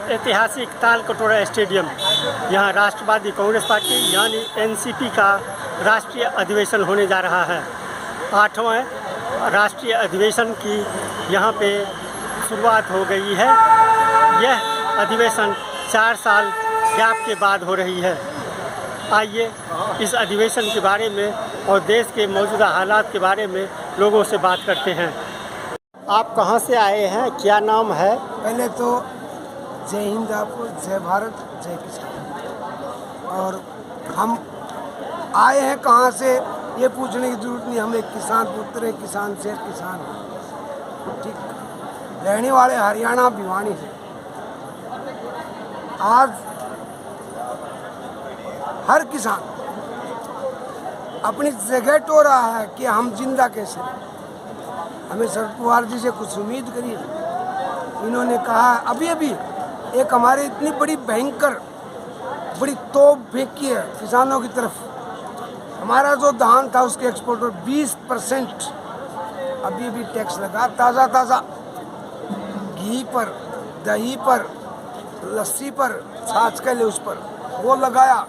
ऐतिहासिक तालकटोरा स्टेडियम, यहाँ राष्ट्रवादी कांग्रेस पार्टी यानी एनसीपी का राष्ट्रीय अधिवेशन होने जा रहा है। 8वां राष्ट्रीय अधिवेशन की यहाँ पे शुरुआत हो गई है। यह अधिवेशन 4 साल गैप के बाद हो रही है। आइए इस अधिवेशन के बारे में और देश के मौजूदा हालात के बारे में लोगों से बात करते हैं। आप कहाँ से आए हैं, क्या नाम है? पहले तो जय हिंद आपको, जय भारत, जय किसान। और हम आए हैं कहाँ से ये पूछने की जरूरत नहीं, हम एक किसान पुत्र हैं, किसान से किसान हैं, ठीक। रहने वाले हरियाणा भिवानी से। आज हर किसान अपनी जगह टो रहा है कि हम जिंदा कैसे हैं। हमें शरद पवार जी से कुछ उम्मीद करिए। इन्होंने कहा अभी अभी एक हमारे इतनी बड़ी भयंकर बड़ी तोप फेंकी है किसानों की तरफ। हमारा जो धान था उसके एक्सपोर्ट पर 20% अभी भी टैक्स लगा। ताज़ा ताज़ा घी पर, दही पर, लस्सी पर, छाछ के लिए उस पर वो लगाया,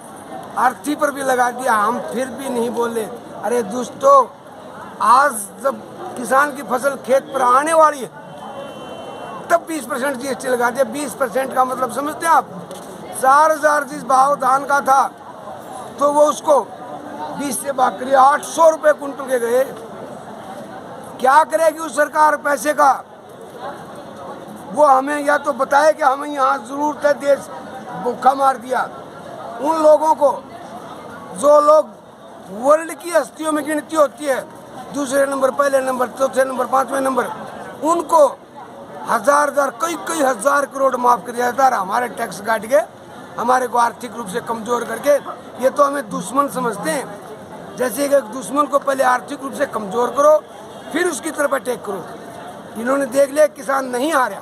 आरती पर भी लगा दिया। हम फिर भी नहीं बोले। अरे दोस्तों, आज जब किसान की फसल खेत पर आने वाली है तब 20% जीएसटी लगा दिया। 20% का मतलब समझते हैं आप? 4000 जिस भाव धान का था तो वो उसको 20 से भाग करिए 800 रुपये कुंटल के गए। क्या करेगी उस सरकार पैसे का? वो हमें या तो बताए कि हमें यहाँ जरूरत है, देश भूखा मार दिया। उन लोगों को जो लोग वर्ल्ड की हस्तियों में गिनती होती है, दूसरे नंबर, पहले नंबर, चौथे नंबर, 5वें नंबर, उनको हजार कई हजार करोड़ माफ कर दिया था। हमारे टैक्स काट के हमारे को आर्थिक रूप से कमजोर करके ये तो हमें दुश्मन समझते हैं। जैसे कि दुश्मन को पहले आर्थिक रूप से कमजोर करो फिर उसकी तरफ अटैक करो। इन्होंने देख लिया किसान नहीं आ रहा,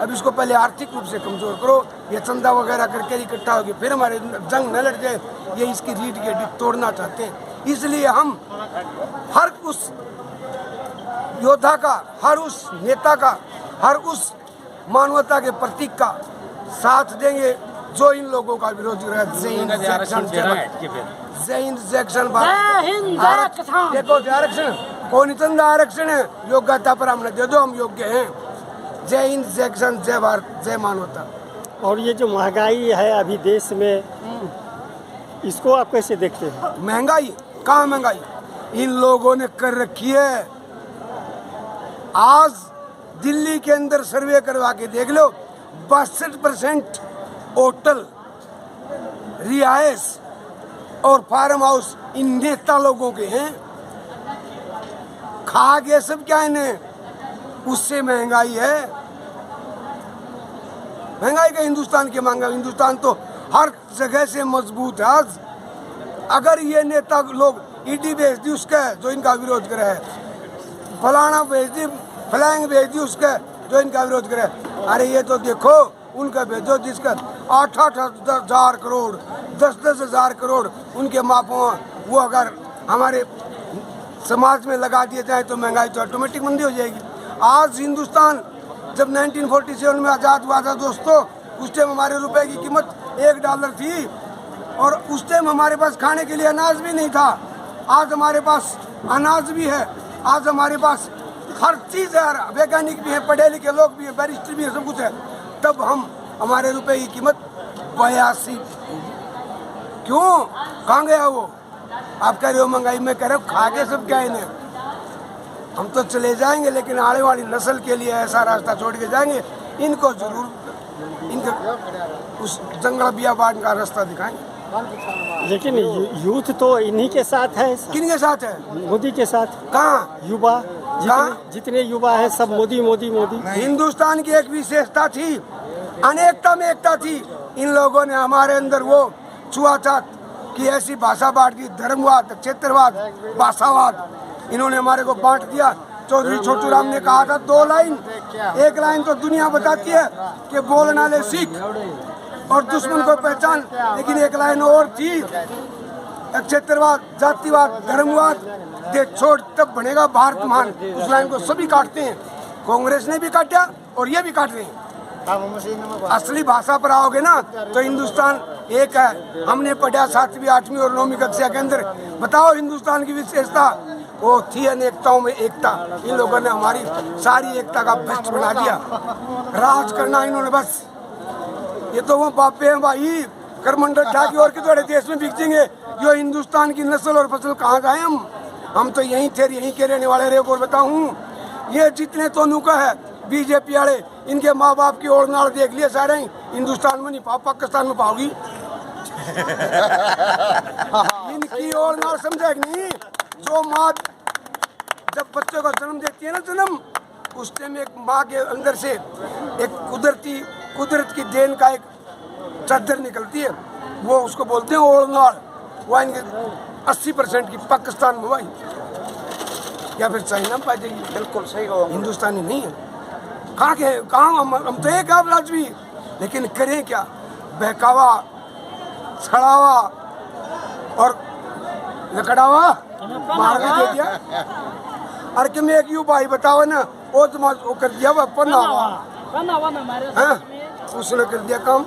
अब इसको पहले आर्थिक रूप से कमजोर करो। ये चंदा वगैरह करके इकट्ठा होगी फिर हमारे जंग न लड़ जाए, ये इसकी रीढ़ की हड्डी तोड़ना चाहते हैं। इसलिए हम हर उस योद्धा का, हर उस नेता का, हर उस मानवता के प्रतीक का साथ देंगे जो इन लोगों का विरोध कर रहा है। जय हिंद, जय किसान, जय हिंद, जय किसान। देखो आरक्षण कौन चंदा आरक्षण है, योग्यता पर हमने दे दो, हम योग्य हैं। जय हिंद, जय किसान, जय भारत, जय मानवता। और ये जो महंगाई है अभी देश में, इसको आप कैसे देखते हैं? महंगाई कहाँ महंगाई इन लोगों ने कर रखी है। आज दिल्ली के अंदर सर्वे करवा के देख लो, 62% होटल, रिहायश और फार्म हाउस इन नेता लोगों के हैं। खा गए सब क्या इन्हें, उससे महंगाई है। महंगाई का हिंदुस्तान की महंगाई, हिंदुस्तान तो हर जगह से मजबूत है। आज अगर ये नेता लोग ईडी भेज दी उसका जो इनका विरोध करे है, फलाना भेज दी, फ्लैंग भेज दी उसका जो इनका विरोध करे, अरे ये तो देखो उनका भेजो जिसका 8-8 हजार करोड़, 10-10 हजार करोड़ उनके मापों, वो अगर हमारे समाज में लगा दिए जाए तो महंगाई तो ऑटोमेटिक मंदी हो जाएगी। आज हिंदुस्तान जब 1947 में आज़ाद हुआ था दोस्तों, उस टाइम हमारे रुपए की कीमत $1 थी और उस टाइम हमारे पास खाने के लिए अनाज भी नहीं था। आज हमारे पास अनाज भी है, आज हमारे पास हर चीज़ है, वैज्ञानिक भी है, पढ़े लिखे लोग भी है, बैरिस्टर भी है, सब कुछ है। तब हमारे रुपए की कीमत 82। क्यों? कहाँ गया वो? आप कह रहे हो महंगाई, में कह रहे हो खा के सब क्या इन्हें। हम तो चले जाएंगे लेकिन आने वाली नस्ल के लिए ऐसा रास्ता छोड़ के जाएंगे, इनको जरूर इनके उस जंगल बियाबान का रास्ता दिखाएंगे। लेकिन यूथ तो इन्हीं के साथ है। किन के साथ है? मोदी के साथ। कहाँ? युवा, जितने युवा हैं सब मोदी मोदी मोदी। हिंदुस्तान की एक विशेषता थी, अनेकता में एकता थी। इन लोगों ने हमारे अंदर वो छुआछूत की ऐसी भाषा बांट दी, धर्मवाद, क्षेत्रवाद, भाषावाद, इन्होंने हमारे को बांट दिया। चौधरी छोटू राम ने कहा था 2 लाइन, एक लाइन तो दुनिया बताती है कि बोलना ले सीख और दुश्मन को पहचान, लेकिन एक लाइन और थी, क्षेत्रवाद, जातिवाद, धर्मवाद, देश छोड़ तब बनेगा भारत महान। उस लाइन को सभी काटते हैं, कांग्रेस ने भी काटा और ये भी काट रहे हैं। असली भाषा पर आओगे ना तो हिंदुस्तान एक है। हमने पढ़ा 7वीं 8वीं और 9वीं कक्षा के अंदर। बताओ हिंदुस्तान की विशेषता, वो थी अनेकताओं में एकता। इन लोगों ने हमारी सारी एकता का भ्रष्ट बना दिया। राज करना इन्होंने बस। ये तो वो बापे हैं भाई, करमंडल ढाकी और कितने देश में बिकेंगे। जो हिंदुस्तान की नस्ल और फसल कहाँ जाए हम तो यहीं थे, यहीं के रहने वाले रे। और बताऊं, ये जितने तो नुका है बीजेपी वाले, इनके माँ बाप की ओर नाल देख लिए सारे ही। हिंदुस्तान में नहीं पाओ, पाकिस्तान में पाओगी। इनकी ओर नाल समझे कि नहीं। जो माँ जब बच्चों का जन्म देती है ना, जन्म उस टाइम एक माँ के अंदर से एक कुदरत की देन का एक चादर निकलती है, वो उसको बोलते हैं ओढ़नाल। वो इनके 80% की पाकिस्तान में हुई या फिर चाइना में पाई जाएगी। बिल्कुल सही कहो, हिंदुस्तानी नहीं है। कहाँ के कहाँ हम तो एक आप राजवी, लेकिन करें क्या? बहकावा, छड़ावा और लकड़ावा मार के दे दिया। अरे कि मैं एक यू भाई बताओ ना, वो तो कर दिया वो पन्नावा, उसने कर दिया काम।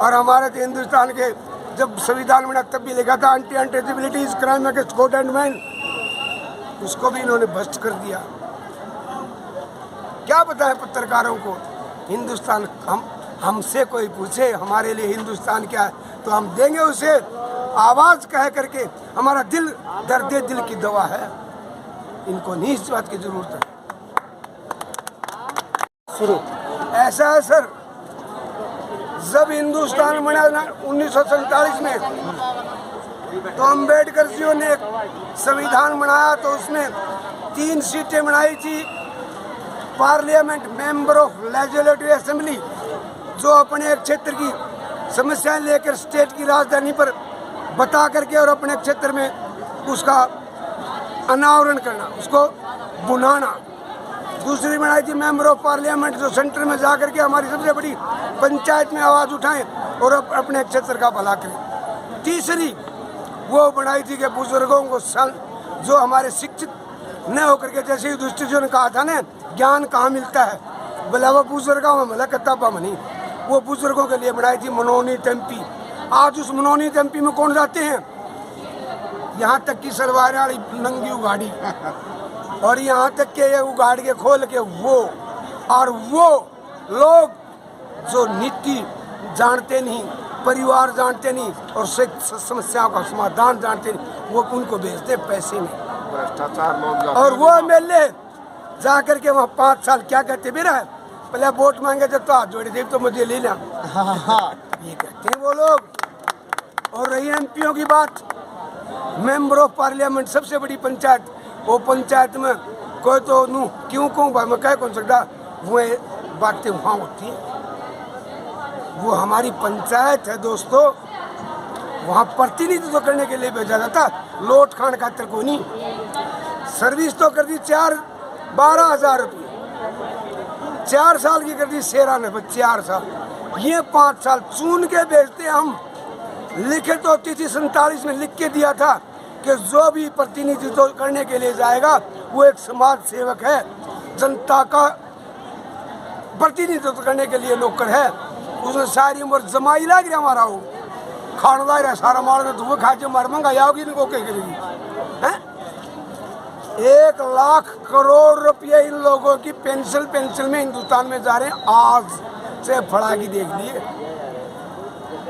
और हमारे तो हिंदुस्तान के जब संविधान में तब भी लिखा था anti untouchability is crime against God and man, उसको भी इन्होंने भ्रष्ट कर दिया। क्या बताएं पत्रकारों को? हिंदुस्तान हमसे कोई पूछे हमारे लिए हिंदुस्तान क्या है तो हम देंगे उसे आवाज कह करके। हमारा दिल दर्द दिल की दवा है। इनको नहीं इस बात की जरूरत है। शुरू ऐसा है सर, जब हिंदुस्तान बना 1947 में तो अम्बेडकर जी ने एक संविधान बनाया, तो उसमें 3 सीटें बनाई थी parliament member of legislative assembly, जो अपने एक क्षेत्र की समस्याएं लेकर स्टेट की राजधानी पर बता करके और अपने क्षेत्र में उसका अनावरण करना, उसको बुनाना। दूसरी बनाई थी मेंबर ऑफ पार्लियामेंट, जो सेंटर में जा करके हमारी सबसे बड़ी पंचायत में आवाज़ उठाएं और अपने क्षेत्र का भला करें। तीसरी वो बनाई थी कि बुजुर्गों को जो हमारे शिक्षित न होकर के, जैसे युधिष्ठिर जी ने कहा था ना, ज्ञान कहाँ मिलता है, बोला वो बुजुर्गों में मिला, किताबा में नहीं। वो बुजुर्गों के लिए बनाई थी मनोनीत एमपी। आज उस मनोनीत एमपी में कौन जाते हैं? यहाँ तक की सलवार वाली नंगी उगाड़ी, और यहाँ तक के ये उगाड़ के खोल के वो लोग जो नीति जानते नहीं, परिवार जानते नहीं और समस्याओं का समाधान जानते नहीं, वो उनको भेजते पैसे में। भ्रष्टाचार। और वो एमएलए जा करके वहाँ 5 साल क्या कहते भी रहे, पहले वोट मांगे जब तो हाथ जोड़े थे तो मुझे ले लिया, ये कहते हैं वो लोग। और रही एमपीओ की बात, मेंबर ऑफ पार्लियामेंट, सबसे बड़ी पंचायत, वो पंचायत में कोई तो नू क्यों भाई मैं कह कौन सकता, वो बातें वहाँ होती है। वो हमारी पंचायत है दोस्तों, वहाँ प्रतिनिधित्व करने के लिए भेजा जाता, लोट खान खातर को नहीं। सर्विस तो कर दी 12,000 रुपये, 4 साल की कर दी शेरा ने, 4 साल, ये 5 साल चुन के भेजते हम। लिखित तो होती थी 47 में लिख के दिया था कि जो भी प्रतिनिधित्व करने के लिए जाएगा वो एक समाज सेवक है, जनता का प्रतिनिधित्व करने के लिए नौकर है। उसने सारी उम्र जमाई लग रहा हमारा, वो खान ला रहा सारा मार में, धुएं खा के मर मंगा आओगी इनको क्या करेगी? 1 लाख करोड़ रुपये इन लोगों की पेंसिल में हिंदुस्तान में जा रहे हैं। आज से फड़ा की देख लिए,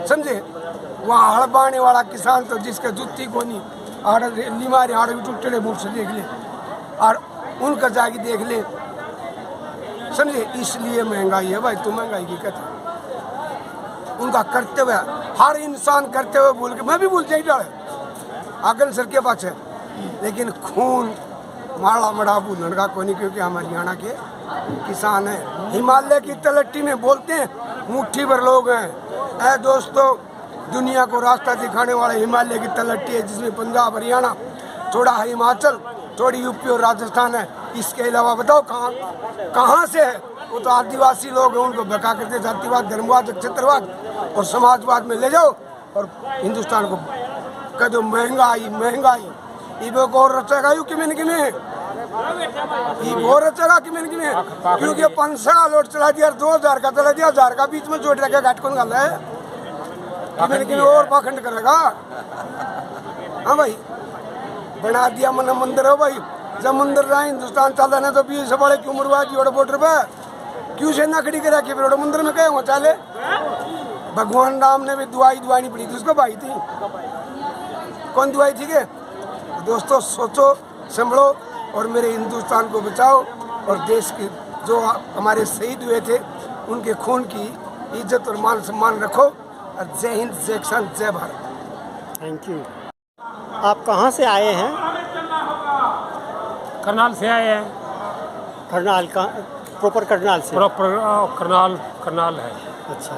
समझे? वहाँ हड़ बाने वाला किसान तो जिसके जुत्ती को नहीं मारे हाड़ टूटे मुँह से देख ले, और उनका जाके देख ले, समझे? इसलिए महंगाई है भाई, तो महंगाई की कथा उनका कर्तव्य, हर इंसान कर्तव्य भूल के, मैं भी भूल जाए डाले आगन सर के पास है, लेकिन खून माड़ा मड़ा भूलने का कोई नहीं, क्योंकि हम हरियाणा के किसान हैं। हिमालय की तलट्टी में बोलते हैं मुट्ठी भर लोग हैं। ऐ दोस्तों, दुनिया को रास्ता दिखाने वाले हिमालय की तलट्टी है, जिसमें पंजाब, हरियाणा, थोड़ा हिमाचल, थोड़ी यूपी और राजस्थान है। इसके अलावा बताओ कहाँ से है? वो तो आदिवासी लोग हैं, उनको बका करते जातिवाद, धर्मवाद, क्षेत्रवाद और समाजवाद में ले जाओ और हिंदुस्तान को कह दो महंगाई। इबे को और रचेगा यू कि ये बहुत अच्छा रहा कि मैंने क्योंकि 500 का नोट चला दिया, 2000 का चला दिया, 1000 का बीच में जोड़ रखा, घाट कौन गाला है मैंने और पाखंड करेगा। हाँ भाई, बना दिया मन मंदिर हो भाई, जब मंदिर रहा हिंदुस्तान चल रहा तो 20 से बड़े क्यों मुरवा जी बॉर्डर पे क्यों सेना खड़ी करा के फिर मंदिर में कहे चाले। भगवान राम ने भी दुआई नहीं पड़ी थी उसको, भाई थी कौन दुआई थी के। दोस्तों सोचो, संभलो और मेरे हिंदुस्तान को बचाओ और देश के जो हमारे शहीद हुए थे उनके खून की इज्जत और मान सम्मान रखो। और जय हिंद, जय किसान, जय भारत। Thank you. आप कहाँ से आए हैं? करनाल से आए हैं। करनाल का प्रॉपर करनाल से? प्रॉपर करनाल है। अच्छा,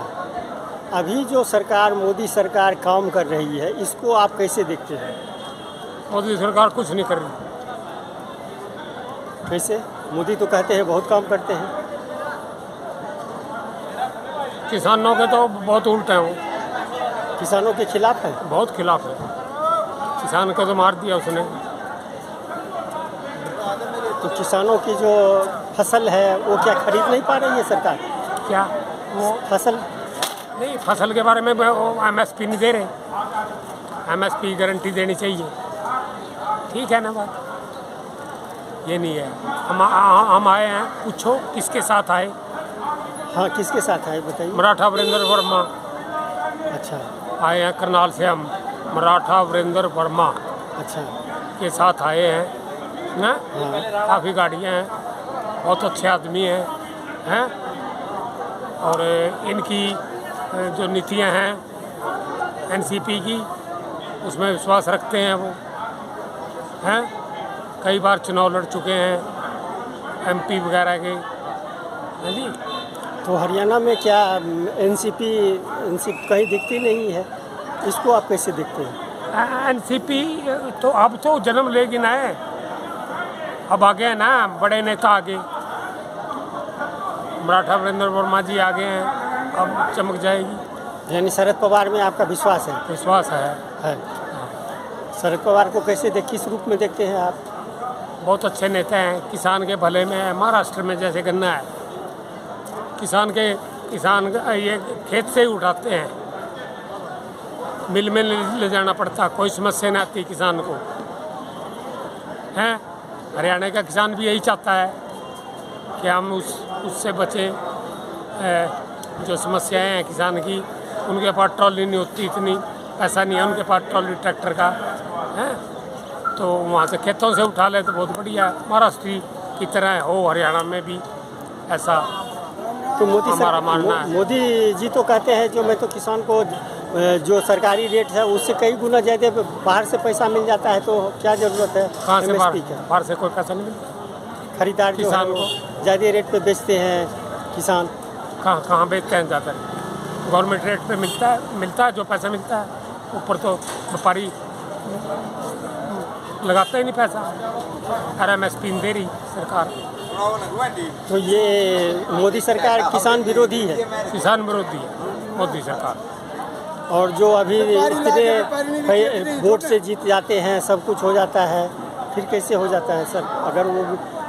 अभी जो सरकार मोदी सरकार काम कर रही है इसको आप कैसे देखते हैं? मोदी सरकार कुछ नहीं कर रही। कैसे? मोदी तो कहते हैं बहुत काम करते हैं। किसानों के तो बहुत उल्ट है, वो किसानों के खिलाफ है? बहुत खिलाफ है। किसान को तो मार दिया उसने। तो किसानों की जो फसल है वो क्या खरीद नहीं पा रही है सरकार? क्या वो फसल नहीं, फसल के बारे में MSP नहीं दे रहे। MSP गारंटी देनी चाहिए, ठीक है ना बात। ये नहीं है। हम आए हैं, पूछो किसके साथ आए। हाँ, किसके साथ आए बताइए। मराठा वीरेंद्र वर्मा। अच्छा आए हैं करनाल से हम, मराठा वीरेंद्र वर्मा अच्छा। के साथ आए हैं ना। हाँ। काफ़ी गाड़ियाँ हैं, बहुत अच्छे आदमी हैं और इनकी जो नीतियाँ हैं NCP की उसमें विश्वास रखते हैं वो हैं। कई बार चुनाव लड़ चुके हैं MP वगैरह के, हैं जी। तो हरियाणा में क्या NCP कहीं दिखती नहीं है, इसको आप कैसे देखते हैं? NCP तो अब तो जन्म लेगी ना, अब आ गए ना बड़े नेता आगे। मराठा वीरेंद्र वर्मा जी आ गए हैं, अब चमक जाएगी। यानी शरद पवार में आपका विश्वास है? विश्वास है। शरद पवार को कैसे किस रूप में देखते हैं आप? बहुत अच्छे नेता हैं, किसान के भले में है। महाराष्ट्र में जैसे गन्ना है, किसान ये खेत से ही उठाते हैं, मिल में ले जाना पड़ता, कोई समस्या नहीं आती किसान को, हैं। हरियाणा का किसान भी यही चाहता है कि हम उससे बचें। जो समस्याएं हैं किसान की, उनके पास ट्रॉली नहीं होती, इतनी पैसा नहीं है उनके पास ट्रॉली ट्रैक्टर का, हैं। तो वहाँ से खेतों से उठा ले तो बहुत बढ़िया है। महाराष्ट्र की तरह हो हरियाणा में भी ऐसा तो हमारा मानना है। मोदी जी तो कहते हैं जो मैं तो किसान को जो सरकारी रेट है उससे कई गुना ज़्यादा बाहर से पैसा मिल जाता है, तो क्या ज़रूरत है कहाँ से MSP का? बाहर से कोई पैसा नहीं मिलता। खरीदार जो किसान है को वो ज़्यादा रेट पे बेचते हैं किसान। कहाँ बेचते हैं ज़्यादा? गवर्नमेंट रेट पे मिलता है जो पैसा मिलता है, ऊपर तो व्यापारी लगाता ही नहीं पैसा। और MSP नहीं दे रही सरकार। तो ये मोदी सरकार किसान विरोधी है? किसान विरोधी है मोदी सरकार। और जो अभी इतने वोट से जीत जाते हैं, सब कुछ हो जाता है, फिर कैसे हो जाता है सर? अगर वो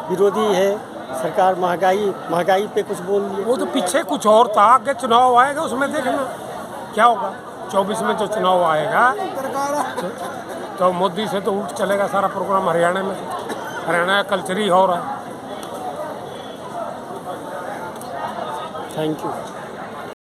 विरोधी है सरकार, महंगाई पे कुछ बोल दिए। वो तो पीछे कुछ और था, आगे चुनाव आएगा उसमें देखना क्या होगा। 24 में जो चुनाव आएगा तो मोदी से तो उल्ट चलेगा सारा प्रोग्राम हरियाणा में। हरियाणा का कल्चर ही हो रहा है। Thank you.